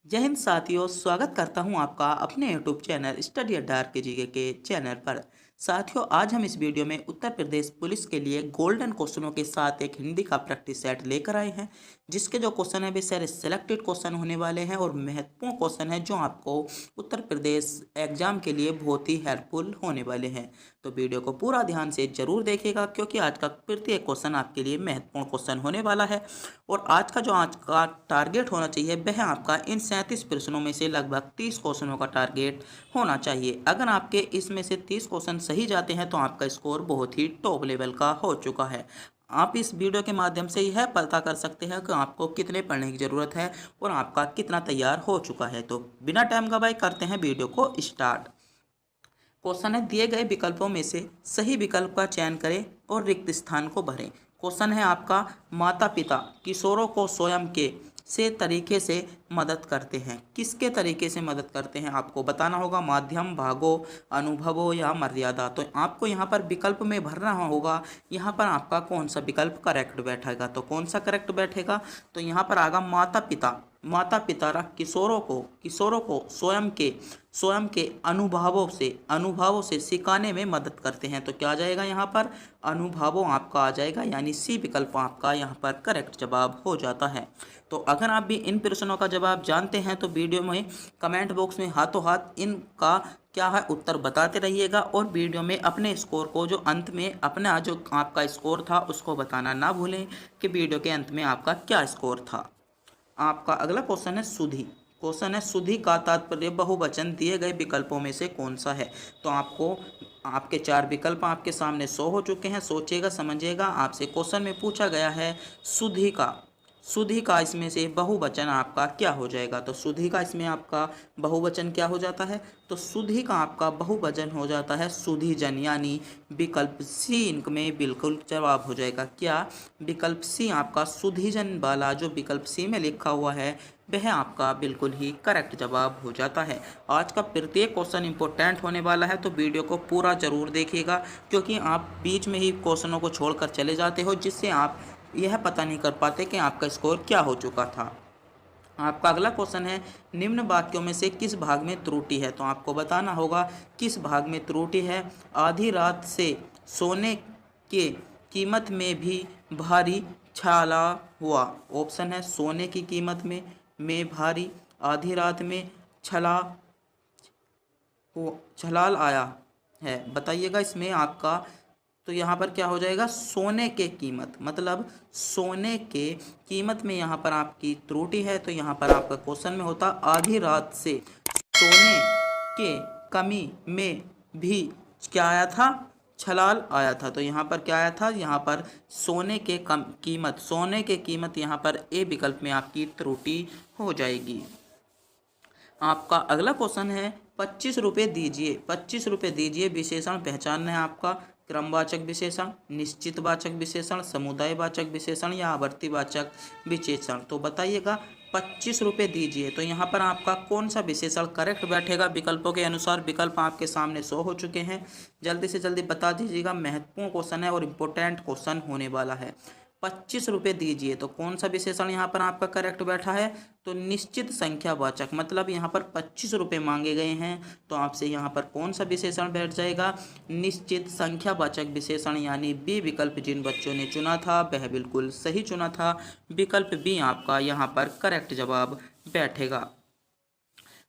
जय हिंद साथियों, स्वागत करता हूं आपका अपने यूट्यूब चैनल स्टडी अड्डा के जीके के चैनल पर। साथियों, आज हम इस वीडियो में उत्तर प्रदेश पुलिस के लिए गोल्डन क्वेश्चनों के साथ एक हिंदी का प्रैक्टिस सेट लेकर आए हैं, जिसके जो क्वेश्चन है वे सारे सिलेक्टेड क्वेश्चन होने वाले हैं और महत्वपूर्ण क्वेश्चन है जो आपको उत्तर प्रदेश एग्जाम के लिए बहुत ही हेल्पफुल होने वाले हैं। तो वीडियो को पूरा ध्यान से जरूर देखिएगा, क्योंकि आज का प्रत्येक क्वेश्चन आपके लिए महत्वपूर्ण क्वेश्चन होने वाला है। और आज का टारगेट होना चाहिए वह आपका इन 37 प्रश्नों में से लगभग 30 क्वेश्चनों का टारगेट होना चाहिए। अगर आपके इसमें से 30 क्वेश्चन सही जाते हैं तो आपका स्कोर बहुत ही टॉप लेवल का हो चुका है। आप इस वीडियो के माध्यम से यह पता कर सकते हैं कि आपको कितने पढ़ने की ज़रूरत है और आपका कितना तैयार हो चुका है। तो बिना टाइम गवाए करते हैं वीडियो को स्टार्ट। क्वेश्चन है, दिए गए विकल्पों में से सही विकल्प का चयन करें और रिक्त स्थान को भरें। क्वेश्चन है आपका, माता पिता किशोरों को स्वयं के से तरीके से मदद करते हैं। किसके तरीके से मदद करते हैं आपको बताना होगा, माध्यम, भागो, अनुभवो या मर्यादा। तो आपको यहाँ पर विकल्प में भरना होगा, यहाँ पर आपका कौन सा विकल्प करेक्ट बैठेगा। तो कौन सा करेक्ट बैठेगा, तो यहाँ पर आएगा माता पिता किशोरों को स्वयं के अनुभवों से सिखाने में मदद करते हैं। तो क्या आ जाएगा यहाँ पर, अनुभवों आपका आ जाएगा, यानी सी विकल्प आपका यहाँ पर करेक्ट जवाब हो जाता है। तो अगर आप भी इन प्रश्नों का जवाब जानते हैं तो वीडियो में कमेंट बॉक्स में हाथों हाथ इनका क्या है उत्तर बताते रहिएगा, और वीडियो में अपने स्कोर को जो अंत में अपना जो आपका स्कोर था उसको बताना ना भूलें कि वीडियो के अंत में आपका क्या स्कोर था। आपका अगला क्वेश्चन है सुधि। क्वेश्चन है, सुधि का तात्पर्य बहुवचन दिए गए विकल्पों में से कौन सा है। तो आपको आपके चार विकल्प आपके सामने शो हो चुके हैं, सोचिएगा समझिएगा। आपसे क्वेश्चन में पूछा गया है सुधि का इसमें से बहुवचन आपका क्या हो जाएगा। तो सुधि का इसमें आपका बहुवचन क्या हो जाता है, तो सुधि का आपका बहुवचन हो जाता है सुधिजन, यानी विकल्प सी इनमें बिल्कुल जवाब हो जाएगा। क्या, विकल्प सी आपका सुधिजन वाला जो विकल्प सी में लिखा हुआ है वह आपका बिल्कुल ही करेक्ट जवाब हो जाता है। आज का प्रत्येक क्वेश्चन इंपॉर्टेंट होने वाला है, तो वीडियो को पूरा जरूर देखिएगा, क्योंकि आप बीच में ही क्वेश्चनों को छोड़कर चले जाते हो, जिससे आप यह पता नहीं कर पाते कि आपका स्कोर क्या हो चुका था। आपका अगला क्वेश्चन है, निम्न वाक्यों में से किस भाग में त्रुटि है। तो आपको बताना होगा किस भाग में त्रुटि है। आधी रात से सोने के कीमत में भी भारी छाला हुआ। ऑप्शन है, सोने की कीमत में भारी, आधी रात में छलाल आया है। बताइएगा इसमें आपका, तो यहाँ पर क्या हो जाएगा, सोने के कीमत, मतलब सोने के कीमत में यहाँ पर आपकी त्रुटि है। तो यहाँ पर आपका क्वेश्चन में होता आधी रात से सोने के कमी में भी क्या आया था, छलाल आया था। तो यहाँ पर क्या आया था, यहाँ पर सोने के कीमत यहाँ पर ए विकल्प में आपकी त्रुटि हो जाएगी। आपका अगला क्वेश्चन है, 25 रुपये दीजिए विशेषण पहचानना है आपका। क्रमवाचक विशेषण, निश्चितवाचक विशेषण, समुदायवाचक विशेषण या आवर्तीवाचक विशेषण। तो बताइएगा, 25 रुपये दीजिए, तो यहाँ पर आपका कौन सा विशेषण करेक्ट बैठेगा। विकल्पों के अनुसार विकल्प आपके सामने शो हो चुके हैं, जल्दी से जल्दी बता दीजिएगा। महत्वपूर्ण क्वेश्चन है और इम्पोर्टेंट क्वेश्चन होने वाला है। 25 रुपये दीजिए, तो कौन सा विशेषण यहाँ पर आपका करेक्ट बैठा है, तो निश्चित संख्यावाचक, मतलब यहाँ पर 25 रुपये मांगे गए हैं, तो आपसे यहाँ पर कौन सा विशेषण बैठ जाएगा, निश्चित संख्यावाचक विशेषण, यानी बी विकल्प जिन बच्चों ने चुना था वह बिल्कुल सही चुना था। विकल्प बी आपका यहाँ पर करेक्ट जवाब बैठेगा।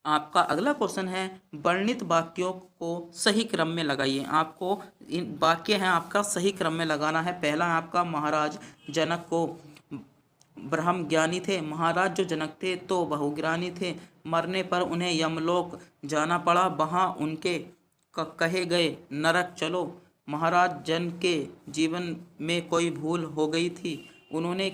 आपका अगला क्वेश्चन है, वर्णित वाक्यों को सही क्रम में लगाइए। आपको इन वाक्य हैं आपका सही क्रम में लगाना है। पहला आपका, महाराज जनक को ब्रह्म ज्ञानी थे। महाराज जो जनक थे तो बहुज्ञानी थे, मरने पर उन्हें यमलोक जाना पड़ा, वहाँ उनके कहे गए नरक चलो। महाराज जन के जीवन में कोई भूल हो गई थी, उन्होंने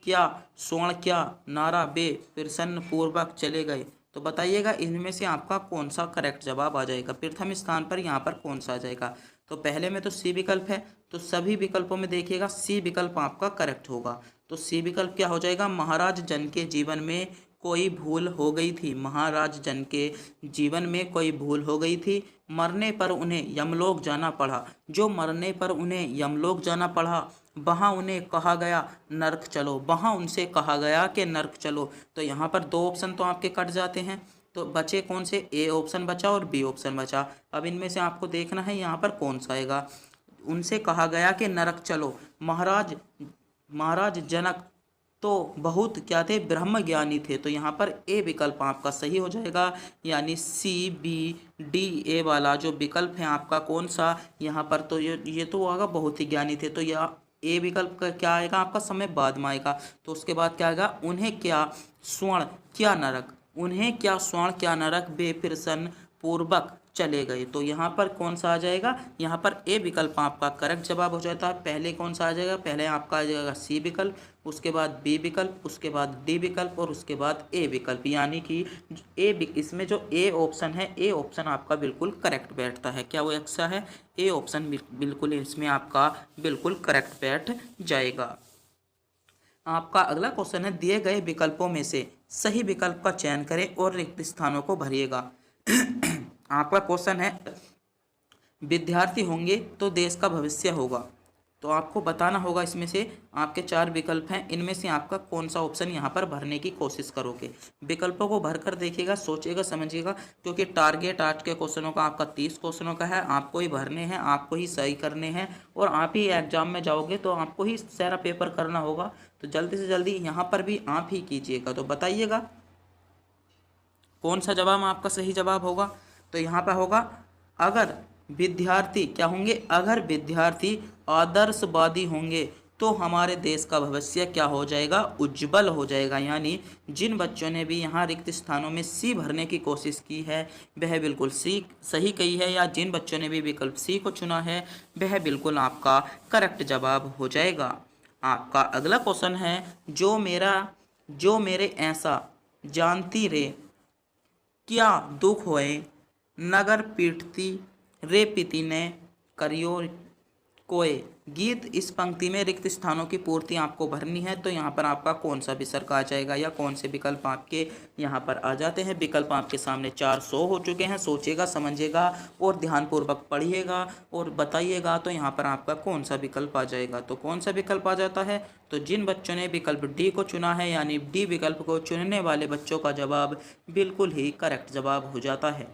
क्या स्वर्ण क्या नारा वे प्रसन्न पूर्वक चले गए। तो बताइएगा इनमें से आपका कौन सा करेक्ट जवाब आ जाएगा। प्रथम स्थान पर यहाँ पर कौन सा आ जाएगा, तो पहले में तो सी विकल्प है, तो सभी विकल्पों में देखिएगा सी विकल्प आपका करेक्ट होगा। तो सी विकल्प क्या हो जाएगा, महाराज जन के जीवन में कोई भूल हो गई थी। महाराज जन के जीवन में कोई भूल हो गई थी, मरने पर उन्हें यमलोक जाना पड़ा। जो मरने पर उन्हें यमलोक जाना पड़ा, वहाँ उन्हें कहा गया नर्क चलो, वहाँ उनसे कहा गया कि नर्क चलो। तो यहाँ पर दो ऑप्शन तो आपके कट जाते हैं, तो बचे कौन से, ए ऑप्शन बचा और बी ऑप्शन बचा। अब इनमें से आपको देखना है यहाँ पर कौन सा आएगा। उनसे कहा गया कि नरक चलो। महाराज महाराज जनक तो बहुत क्या थे, ब्रह्म ज्ञानी थे। तो यहाँ पर ए विकल्प आपका सही हो जाएगा, यानी सी बी डी ए वाला जो विकल्प है आपका कौन सा यहाँ पर, तो ये तो होगा बहुत ही ज्ञानी थे। तो यह ए विकल्प का क्या आएगा आपका, समय बाद में आएगा। तो उसके बाद क्या आएगा, उन्हें क्या स्वर्ण क्या नरक, उन्हें क्या स्वर्ण क्या नरक बेप्रसन्न पूर्वक चले गए। तो यहाँ पर कौन सा आ जाएगा, यहाँ पर ए विकल्प आपका करेक्ट जवाब हो जाता है। पहले कौन सा आ जाएगा, पहले आपका आ जाएगा सी विकल्प, उसके बाद बी विकल्प, उसके बाद डी विकल्प और उसके बाद ए विकल्प, यानी कि इसमें जो ए ऑप्शन है, ए ऑप्शन आपका बिल्कुल करेक्ट बैठता है। क्या वो अच्छा है, ए ऑप्शन बिल्कुल इसमें आपका बिल्कुल करेक्ट बैठ जाएगा। आपका अगला क्वेश्चन है, दिए गए विकल्पों में से सही विकल्प का चयन करें और रिक्त स्थानों को भरिएगा। आपका क्वेश्चन है, विद्यार्थी होंगे तो देश का भविष्य होगा। तो आपको बताना होगा इसमें से आपके 4 विकल्प हैं, इनमें से आपका कौन सा ऑप्शन यहाँ पर भरने की कोशिश करोगे। विकल्पों को भरकर देखिएगा, सोचिएगा, समझिएगा, क्योंकि टारगेट आज के क्वेश्चनों का आपका 30 क्वेश्चनों का है। आपको ही भरने हैं, आपको ही सही करने हैं, और आप ही एग्जाम में जाओगे तो आपको ही सारा पेपर करना होगा। तो जल्दी से जल्दी यहाँ पर भी आप ही कीजिएगा। तो बताइएगा कौन सा जवाब आपका सही जवाब होगा। तो यहाँ पर होगा, अगर विद्यार्थी क्या होंगे, अगर विद्यार्थी आदर्शवादी होंगे तो हमारे देश का भविष्य क्या हो जाएगा, उज्जवल हो जाएगा। यानी जिन बच्चों ने भी यहाँ रिक्त स्थानों में सी भरने की कोशिश की है वह बिल्कुल सी सही कही है, या जिन बच्चों ने भी विकल्प सी को चुना है वह बिल्कुल आपका करेक्ट जवाब हो जाएगा। आपका अगला क्वेश्चन है, जो मेरे ऐसा जानती रे क्या दुख होए, नगर पीटती रे पीती ने करियो कोय। गीत इस पंक्ति में रिक्त स्थानों की पूर्ति आपको भरनी है। तो यहाँ पर आपका कौन सा विसर्ग आ जाएगा, या कौन से विकल्प आपके यहाँ पर आ जाते हैं। विकल्प आपके सामने 400 हो चुके हैं, सोचिएगा, समझिएगा और ध्यानपूर्वक पढ़िएगा और बताइएगा। तो यहाँ पर आपका कौन सा विकल्प आ जाएगा। तो कौन सा विकल्प आ जाता है, तो जिन बच्चों ने विकल्प डी को चुना है, यानी डी विकल्प को चुनने वाले बच्चों का जवाब बिल्कुल ही करेक्ट जवाब हो जाता है।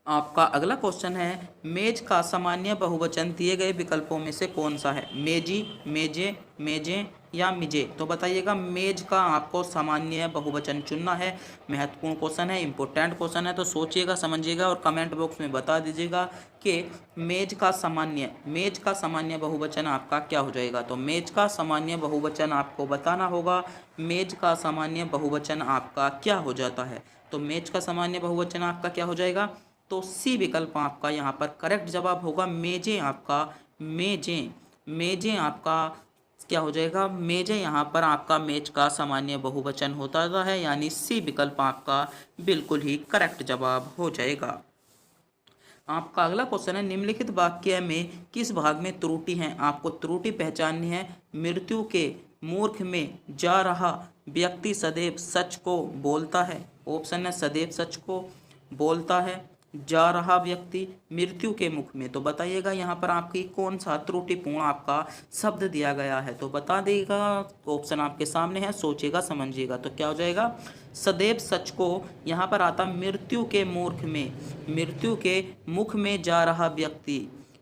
आपका अगला क्वेश्चन है, मेज का सामान्य बहुवचन दिए गए विकल्पों में से कौन सा है। मेजी, मेजे, मेजे या मिजे। तो बताइएगा, मेज का आपको सामान्य बहुवचन चुनना है। महत्वपूर्ण क्वेश्चन है, इंपॉर्टेंट क्वेश्चन है। तो सोचिएगा, समझिएगा और कमेंट बॉक्स में बता दीजिएगा कि मेज का सामान्य बहुवचन आपका क्या हो जाएगा। तो मेज का सामान्य बहुवचन आपको बताना होगा, मेज का सामान्य बहुवचन आपका क्या हो जाता है। तो मेज का सामान्य बहुवचन आपका क्या हो जाएगा, तो सी विकल्प आपका यहाँ पर करेक्ट जवाब होगा। मेजें आपका मेजें आपका क्या हो जाएगा, मेजें यहाँ पर आपका मेज का सामान्य बहुवचन होता है, यानी सी विकल्प आपका बिल्कुल ही करेक्ट जवाब हो जाएगा। आपका अगला क्वेश्चन है, निम्नलिखित वाक्य में किस भाग में त्रुटि है। आपको त्रुटि पहचाननी है। मृत्यु के मूर्ख में जा रहा व्यक्ति सदैव सच को बोलता है। ऑप्शन है, सदैव सच को बोलता है जा रहा व्यक्ति मृत्यु के मुख में। तो बताइएगा यहाँ पर आपकी कौन सा त्रुटिपूर्ण आपका शब्द दिया गया है। तो बता देगा, ऑप्शन आपके सामने है, सोचिएगा, समझिएगा। तो क्या हो जाएगा, सदैव सच को यहाँ पर आता मृत्यु के मूर्ख में, मृत्यु के मुख में जा रहा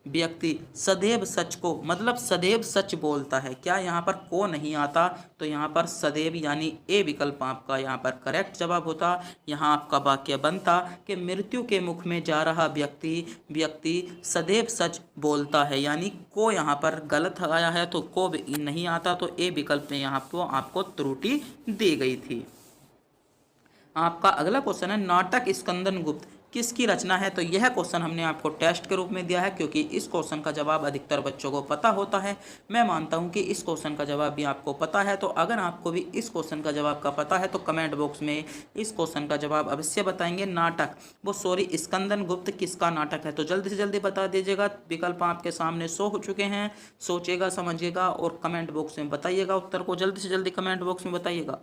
व्यक्ति सदैव सच को, मतलब सदैव सच बोलता है। क्या यहाँ पर को नहीं आता, तो यहाँ पर सदैव यानी ए विकल्प आपका यहाँ पर करेक्ट जवाब होता। यहाँ आपका वाक्य बनता कि मृत्यु के मुख में जा रहा व्यक्ति सदैव सच बोलता है, यानी को यहाँ पर गलत आया है, तो को नहीं आता। तो ए विकल्प में यहाँ पर आपको त्रुटि दी गई थी। आपका अगला क्वेश्चन है, नाटक स्कंदन गुप्त किसकी रचना है। तो यह क्वेश्चन हमने आपको टेस्ट के रूप में दिया है, क्योंकि इस क्वेश्चन का जवाब अधिकतर बच्चों को पता होता है। मैं मानता हूं कि इस क्वेश्चन का जवाब भी आपको पता है। तो अगर आपको भी इस क्वेश्चन का जवाब का पता है तो कमेंट बॉक्स में इस क्वेश्चन का जवाब अवश्य बताएंगे। स्कंदन गुप्त किसका नाटक है। तो जल्दी से जल्दी बता दीजिएगा। विकल्प आपके सामने 100 हो चुके हैं, सोचिएगा, समझिएगा और कमेंट बॉक्स में बताइएगा उत्तर को। जल्दी से जल्दी कमेंट बॉक्स में बताइएगा।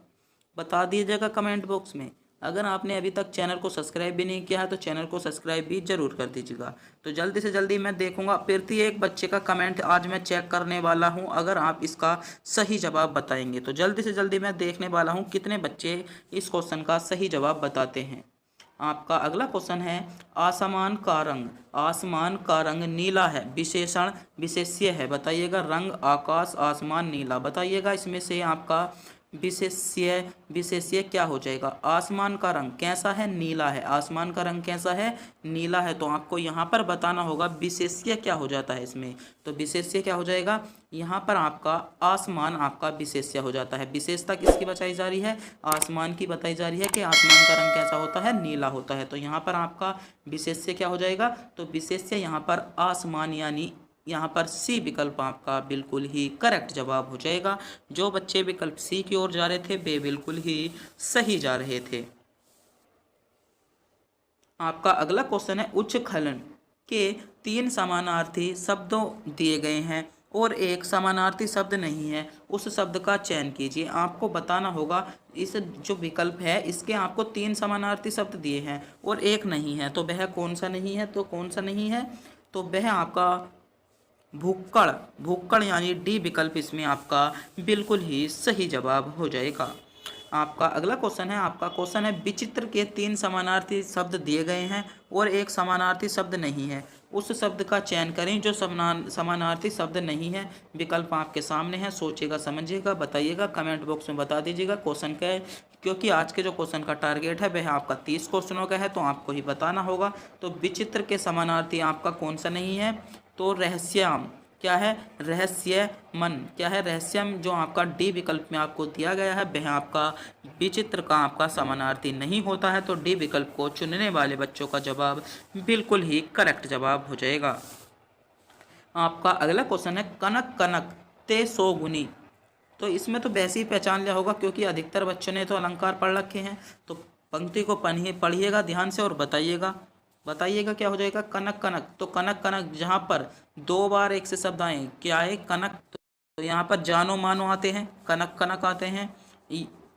बता दीजिएगा कमेंट बॉक्स में। अगर आपने अभी तक चैनल को सब्सक्राइब भी नहीं किया है तो चैनल को सब्सक्राइब भी जरूर कर दीजिएगा। तो जल्दी से जल्दी मैं देखूंगा प्रत्येक बच्चे का कमेंट आज मैं चेक करने वाला हूं। अगर आप इसका सही जवाब बताएंगे तो जल्दी से जल्दी मैं देखने वाला हूं कितने बच्चे इस क्वेश्चन का सही जवाब बताते हैं। आपका अगला क्वेश्चन है, आसमान का रंग नीला है, विशेषण विशेष्य है, बताइएगा। रंग आकाश आसमान नीला, बताइएगा इसमें से आपका विशेष्य क्या हो जाएगा। आसमान का रंग कैसा है, नीला है। आसमान का रंग कैसा है, नीला है। तो आपको यहाँ पर बताना होगा विशेष्य क्या हो जाता है इसमें। तो विशेष्य क्या हो जाएगा, यहाँ पर आपका आसमान आपका विशेष्य हो जाता है। विशेषता किसकी बताई जा रही है, आसमान की बताई जा रही है कि आसमान का रंग कैसा होता है, नीला होता है। तो यहाँ पर आपका विशेष्य क्या हो जाएगा, तो विशेष्य यहाँ पर आसमान, यानी यहाँ पर सी विकल्प आपका बिल्कुल ही करेक्ट जवाब हो जाएगा। जो बच्चे विकल्प सी की ओर जा रहे थे वे बिल्कुल ही सही जा रहे थे। आपका अगला क्वेश्चन है, उच्च खलन के 3 समानार्थी शब्दों दिए गए हैं और एक समानार्थी शब्द नहीं है, उस शब्द का चयन कीजिए। आपको बताना होगा इस जो विकल्प है इसके आपको 3 समानार्थी शब्द दिए हैं और एक नहीं है, तो वह कौन सा नहीं है। तो कौन सा नहीं है, तो वह आपका भुक्कड़, भुक्कड़ यानी डी विकल्प इसमें आपका बिल्कुल ही सही जवाब हो जाएगा। आपका अगला क्वेश्चन है, आपका क्वेश्चन है, विचित्र के 3 समानार्थी शब्द दिए गए हैं और एक समानार्थी शब्द नहीं है, उस शब्द का चयन करें जो समानार्थी शब्द नहीं है। विकल्प आपके सामने है, सोचिएगा समझिएगा बताइएगा, कमेंट बॉक्स में बता दीजिएगा क्वेश्चन क्या है। क्योंकि आज के जो क्वेश्चन का टारगेट है वह आपका 30 क्वेश्चनों का है, तो आपको ही बताना होगा। तो विचित्र के समानार्थी आपका कौन सा नहीं है, तो रहस्यम, क्या है, रहस्यमन, क्या है, रहस्यम, जो आपका डी विकल्प में आपको दिया गया है वह आपका विचित्र का आपका समानार्थी नहीं होता है। तो डी विकल्प को चुनने वाले बच्चों का जवाब बिल्कुल ही करेक्ट जवाब हो जाएगा। आपका अगला क्वेश्चन है, कनक कनक ते सो गुनी। तो इसमें तो वैसे ही पहचान लिया होगा क्योंकि अधिकतर बच्चों ने तो अलंकार पढ़ रखे हैं। तो पंक्ति को पढ़िएगा ध्यान से और बताइएगा क्या हो जाएगा। कनक कनक, तो कनक कनक जहाँ पर 2 बार एक से शब्द आए, क्या है, कनक, तो यहाँ पर जानो मानो आते हैं, कनक कनक आते हैं,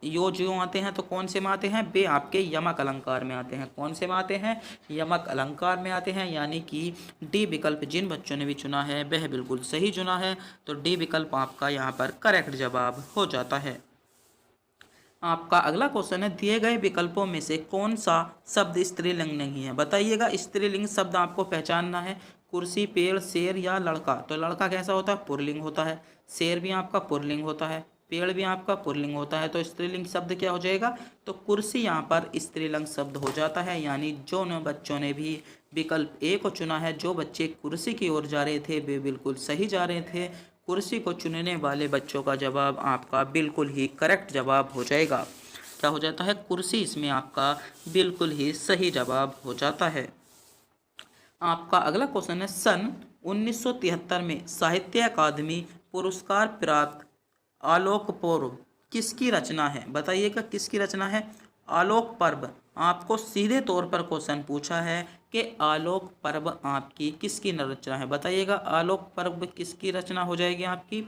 यो जो आते हैं, तो कौन से में आते हैं, वे आपके यमक अलंकार में आते हैं। कौन से में आते हैं, यमक अलंकार में आते हैं। यानी कि डी विकल्प जिन बच्चों ने भी चुना है वह बिल्कुल सही चुना है। तो डी विकल्प आपका यहाँ पर करेक्ट जवाब हो जाता है। आपका अगला क्वेश्चन है, दिए गए विकल्पों में से कौन सा शब्द स्त्रीलिंग नहीं है, बताइएगा। स्त्रीलिंग शब्द आपको पहचानना है, कुर्सी, पेड़, शेर या लड़का। तो लड़का कैसा होता है, पुल्लिंग होता है। शेर भी आपका पुल्लिंग होता है, पेड़ भी आपका पुल्लिंग होता है। तो स्त्रीलिंग शब्द क्या हो जाएगा, तो कुर्सी यहाँ पर स्त्रीलिंग शब्द हो जाता है। यानी जो बच्चों ने भी विकल्प ए को चुना है, जो बच्चे कुर्सी की ओर जा रहे थे वे बिल्कुल सही जा रहे थे। कुर्सी को चुनने वाले बच्चों का जवाब आपका बिल्कुल ही करेक्ट जवाब हो जाएगा। क्या हो जाता है, कुर्सी इसमें आपका बिल्कुल ही सही जवाब हो जाता है। आपका अगला क्वेश्चन है, सन 1973 में साहित्य अकादमी पुरस्कार प्राप्त आलोक पर्व किसकी रचना है, बताइएगा किसकी रचना है। आलोक पर्व, आपको सीधे तौर पर क्वेश्चन पूछा है कि आलोक पर्व आपकी किसकी रचना है, बताइएगा। आलोक पर्व किसकी रचना हो जाएगी आपकी,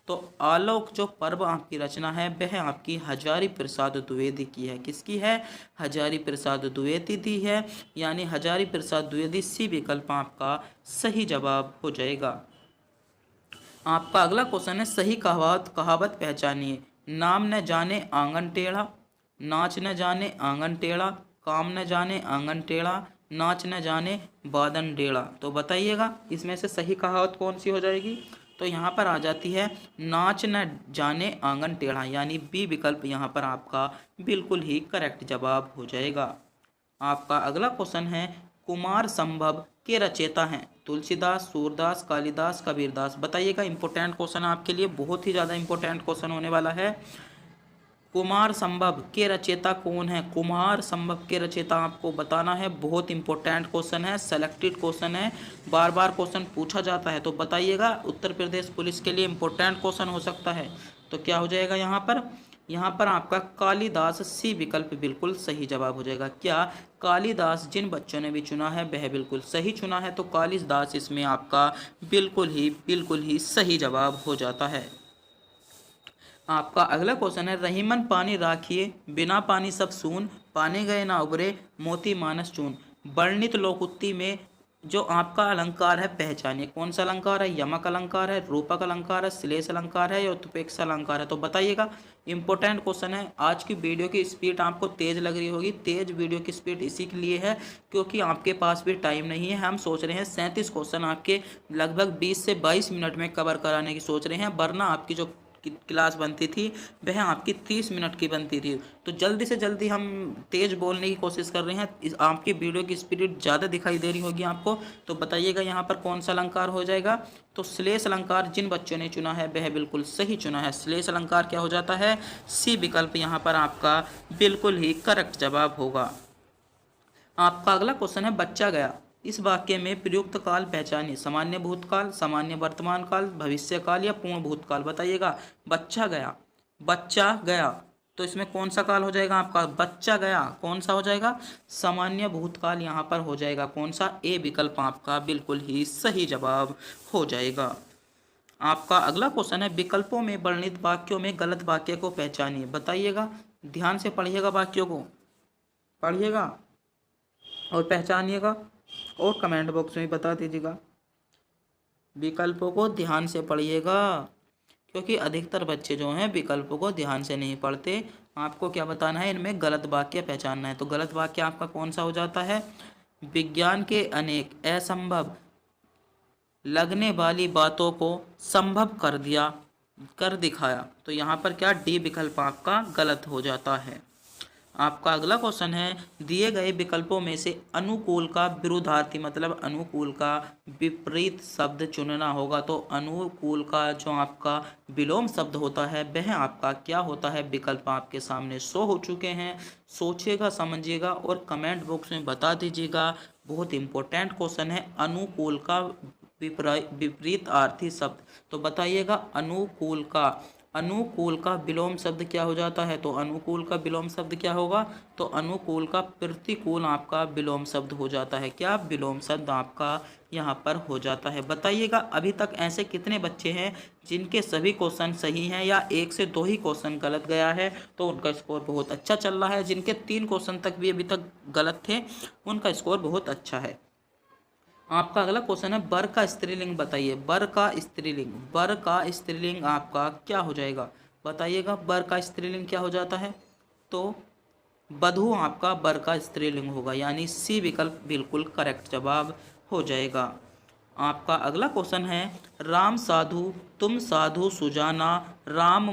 तो आलोक जो पर्व आपकी रचना है वह आपकी हजारी प्रसाद द्विवेदी की है। किसकी है, हजारी प्रसाद द्विवेदी दी है। यानी हजारी प्रसाद द्विवेदी सी विकल्प आपका सही जवाब हो जाएगा। आपका अगला क्वेश्चन है, सही कहावत पहचानिए। नाम न जाने आंगन टेढ़ा, नाच न जाने आंगन टेढ़ा, काम न जाने आंगन टेढ़ा, नाच न जाने बादन डेढ़ा। तो बताइएगा इसमें से सही कहावत कौन सी हो जाएगी। तो यहाँ पर आ जाती है, नाच न जाने आंगन टेढ़ा, यानी बी विकल्प यहाँ पर आपका बिल्कुल ही करेक्ट जवाब हो जाएगा। आपका अगला क्वेश्चन है, कुमार संभव के रचयिता हैं तुलसीदास, सूरदास, कालिदास, कबीरदास। बताइएगा, इंपॉर्टेंट क्वेश्चन आपके लिए, बहुत ही ज़्यादा इंपॉर्टेंट क्वेश्चन होने वाला है। कुमार संभव के रचयिता कौन है, कुमार संभव के रचयिता आपको बताना है। बहुत इंपॉर्टेंट क्वेश्चन है, सेलेक्टेड क्वेश्चन है, बार बार क्वेश्चन पूछा जाता है। तो बताइएगा, उत्तर प्रदेश पुलिस के लिए इंपॉर्टेंट क्वेश्चन हो सकता है। तो क्या हो जाएगा यहाँ पर आपका कालिदास सी विकल्प बिल्कुल सही जवाब हो जाएगा। क्या कालिदास जिन बच्चों ने भी चुना है वह बिल्कुल सही चुना है। तो कालिदास इसमें आपका बिल्कुल ही सही जवाब हो जाता है। आपका अगला क्वेश्चन है, रहीमन पानी राखिए, बिना पानी सब सून, पानी गए ना उबरे, मोती मानस चून। वर्णित लोकोक्ति में जो आपका अलंकार है पहचानिए। कौन सा अलंकार है? यमक अलंकार है, रूपक अलंकार है, श्लेष अलंकार है या उत्प्रेक्षा अलंकार है? तो बताइएगा। इंपॉर्टेंट क्वेश्चन है। आज की वीडियो की स्पीड आपको तेज लग रही होगी। तेज वीडियो की स्पीड इसी के लिए है क्योंकि आपके पास भी टाइम नहीं है। हम सोच रहे हैं 37 क्वेश्चन आपके लगभग 20 से 22 मिनट में कवर कराने की सोच रहे हैं, वरना आपकी जो क्लास बनती थी वह आपकी 30 मिनट की बनती थी। तो जल्दी से जल्दी हम तेज बोलने की कोशिश कर रहे हैं। आपकी वीडियो की स्पीड ज़्यादा दिखाई दे रही होगी आपको। तो बताइएगा यहाँ पर कौन सा अलंकार हो जाएगा? तो श्लेष अलंकार जिन बच्चों ने चुना है वह बिल्कुल सही चुना है। श्लेष अलंकार क्या हो जाता है? सी विकल्प यहाँ पर आपका बिल्कुल ही करेक्ट जवाब होगा। आपका अगला क्वेश्चन है, बच्चा गया। इस वाक्य में प्रयुक्त काल पहचानिए। सामान्य भूतकाल, सामान्य वर्तमान काल, भविष्य काल या पूर्ण भूतकाल? बताइएगा। बच्चा गया, बच्चा गया, तो इसमें कौन सा काल हो जाएगा आपका? बच्चा गया कौन सा हो जाएगा? सामान्य भूतकाल यहाँ पर हो जाएगा। कौन सा? ए विकल्प आपका बिल्कुल ही सही जवाब हो जाएगा। आपका अगला क्वेश्चन है, विकल्पों में वर्णित वाक्यों में गलत वाक्य को पहचानिए। बताइएगा। ध्यान से पढ़िएगा, वाक्यों को पढ़िएगा और पहचानिएगा और कमेंट बॉक्स में बता दीजिएगा। विकल्पों को ध्यान से पढ़िएगा क्योंकि अधिकतर बच्चे जो हैं विकल्पों को ध्यान से नहीं पढ़ते। आपको क्या बताना है? इनमें गलत वाक्य पहचानना है। तो गलत वाक्य आपका कौन सा हो जाता है? विज्ञान के अनेक असंभव लगने वाली बातों को संभव कर दिखाया। तो यहाँ पर क्या? डी विकल्प आपका गलत हो जाता है। आपका अगला क्वेश्चन है, दिए गए विकल्पों में से अनुकूल का विरुद्धार्थी मतलब अनुकूल का विपरीत शब्द चुनना होगा। तो अनुकूल का जो आपका विलोम शब्द होता है वह आपका क्या होता है? विकल्प आपके सामने शो हो चुके हैं। सोचिएगा, समझिएगा और कमेंट बॉक्स में बता दीजिएगा। बहुत इंपॉर्टेंट क्वेश्चन है। अनुकूल का विपरीत अर्थी शब्द। तो बताइएगा। अनुकूल का विलोम शब्द क्या हो जाता है? तो अनुकूल का विलोम शब्द क्या होगा? तो अनुकूल का प्रतिकूल आपका विलोम शब्द हो जाता है। क्या विलोम शब्द आपका यहाँ पर हो जाता है? बताइएगा। अभी तक ऐसे कितने बच्चे हैं जिनके सभी क्वेश्चन सही हैं या एक से दो ही क्वेश्चन गलत गया है? तो उनका स्कोर बहुत अच्छा चल रहा है। जिनके 3 क्वेश्चन तक भी अभी तक गलत थे उनका स्कोर बहुत अच्छा है। आपका अगला क्वेश्चन है, बर का स्त्रीलिंग बताइए। बर का स्त्रीलिंग आपका क्या हो जाएगा? बताइएगा। बर का स्त्रीलिंग क्या हो जाता है? तो बधू आपका बर का स्त्रीलिंग होगा, यानी सी विकल्प बिल्कुल करेक्ट जवाब हो जाएगा। आपका अगला क्वेश्चन है, राम साधु तुम साधु सुजाना, राम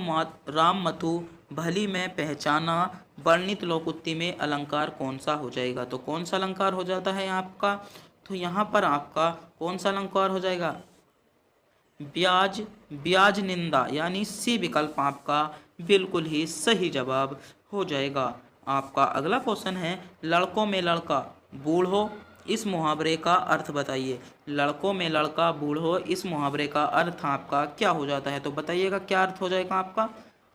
मथु भली में पहचाना, वर्णित लोकोक्ति में अलंकार कौन सा हो जाएगा? तो कौन सा अलंकार हो जाता है आपका? तो यहाँ पर आपका कौन सा अलंकार हो जाएगा? ब्याज निंदा, यानी सी विकल्प आपका बिल्कुल ही सही जवाब हो जाएगा। आपका अगला क्वेश्चन है, लड़कों में लड़का बूढ़ो, इस मुहावरे का अर्थ बताइए। लड़कों में लड़का बूढ़ो, इस मुहावरे का अर्थ आपका क्या हो जाता है? तो बताइएगा क्या अर्थ हो जाएगा आपका?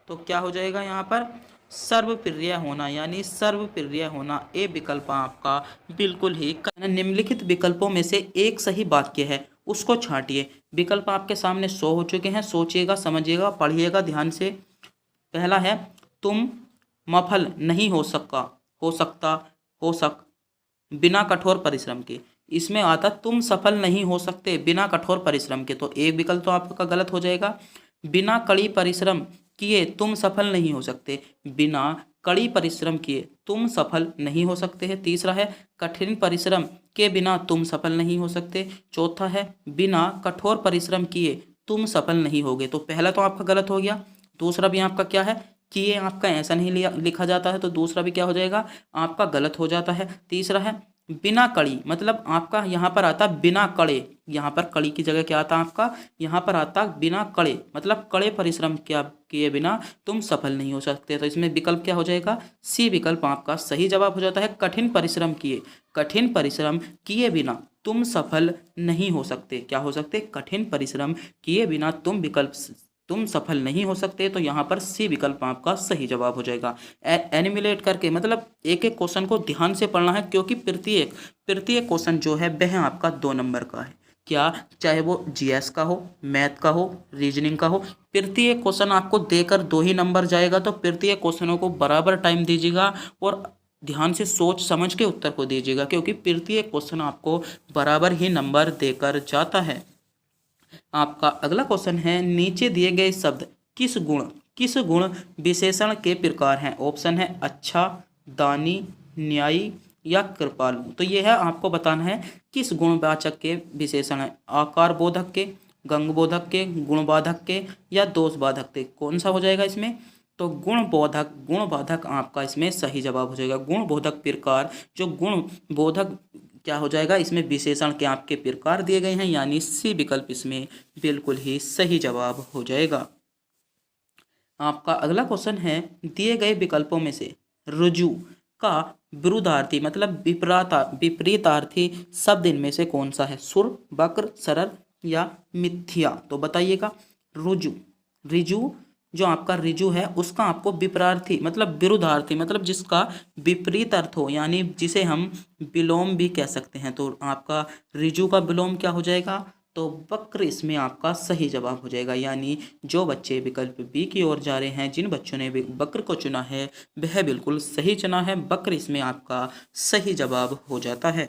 तो क्या हो जाएगा यहाँ पर? सर्वप्रिय होना, यानी सर्वप्रिय होना। ए विकल्प आपका बिल्कुल ही। निम्नलिखित विकल्पों में से एक सही वाक्य है, उसको छांटिए। विकल्प आपके सामने शो हो चुके हैं। सोचिएगा, समझिएगा, पढ़िएगा ध्यान से। पहला है, तुम मफल नहीं हो सक बिना कठोर परिश्रम के। इसमें आता तुम सफल नहीं हो सकते बिना कठोर परिश्रम के। तो एक विकल्प तो आपका गलत हो जाएगा। बिना कड़ी परिश्रम किए तुम सफल नहीं हो सकते। बिना कड़ी परिश्रम किए तुम सफल नहीं हो सकते है। तीसरा है, कठिन परिश्रम के बिना तुम सफल नहीं हो सकते। चौथा है, बिना कठोर परिश्रम किए तुम सफल नहीं होगे। तो पहला तो आपका गलत हो गया। दूसरा भी आपका क्या है? किए आपका ऐसा नहीं लिखा जाता है, तो दूसरा भी क्या हो जाएगा? आपका गलत हो जाता है। तीसरा है, बिना कड़ी, मतलब आपका यहाँ पर आता बिना कड़े। यहाँ पर कड़ी की जगह क्या आता आपका? यहाँ पर आता बिना कड़े, मतलब कड़े परिश्रम क्या किए बिना तुम सफल नहीं हो सकते। तो इसमें विकल्प क्या हो जाएगा? सी विकल्प आपका सही जवाब हो जाता है। कठिन परिश्रम किए बिना तुम सफल नहीं हो सकते। क्या हो सकते? कठिन परिश्रम किए बिना तुम सफल नहीं हो सकते। तो यहाँ पर सी विकल्प आपका सही जवाब हो जाएगा। एनिमुलेट करके, मतलब एक एक क्वेश्चन को ध्यान से पढ़ना है क्योंकि प्रत्येक क्वेश्चन जो है वह आपका 2 नंबर का है। क्या, चाहे वो जीएस का हो, मैथ का हो, रीजनिंग का हो। प्रत्येक क्वेश्चन आपको देकर 2 ही नंबर जाएगा, तो प्रत्येक क्वेश्चनों को बराबर टाइम दीजिएगा और ध्यान से सोच समझ के उत्तर को दीजिएगा, क्योंकि प्रत्येक क्वेश्चन आपको बराबर ही नंबर देकर जाता है। आपका अगला क्वेश्चन है, नीचे दिए गए शब्द किस गुण विशेषण के प्रकार हैं। ऑप्शन है अच्छा, दानी, न्यायी या कृपालु। तो ये है आपको बताना है किस गुणवाचक के विशेषण है। आकार बोधक के, गंग बोधक के, गुणबाधक के या दोष बाधक के। कौन सा हो जाएगा इसमें? तो गुणबाधक आपका इसमें सही जवाब हो जाएगा। गुणबोधक प्रकार, जो गुण बोधक क्या हो जाएगा, इसमें विशेषण के आपके प्रकार दिए गए हैं, यानी सी विकल्प इसमें बिल्कुल ही सही जवाब हो जाएगा। आपका अगला क्वेश्चन है, दिए गए विकल्पों में से रुजु का विरुद्धार्थी मतलब विपरीतार्थी शब्द इनमें से कौन सा है। सुर, वक्र, सरल या मिथ्या। तो बताइएगा। रिजु जो आपका रिजु है उसका आपको विपरार्थी मतलब विरुद्धार्थी मतलब जिसका विपरीत अर्थ हो, यानी जिसे हम विलोम भी कह सकते हैं। तो आपका रिजु का विलोम क्या हो जाएगा? तो वक्र इसमें आपका सही जवाब हो जाएगा। यानी जो बच्चे विकल्प बी की ओर जा रहे हैं, जिन बच्चों ने वक्र को चुना है वह बिल्कुल सही चुना है। वक्र इसमें आपका सही जवाब हो जाता है।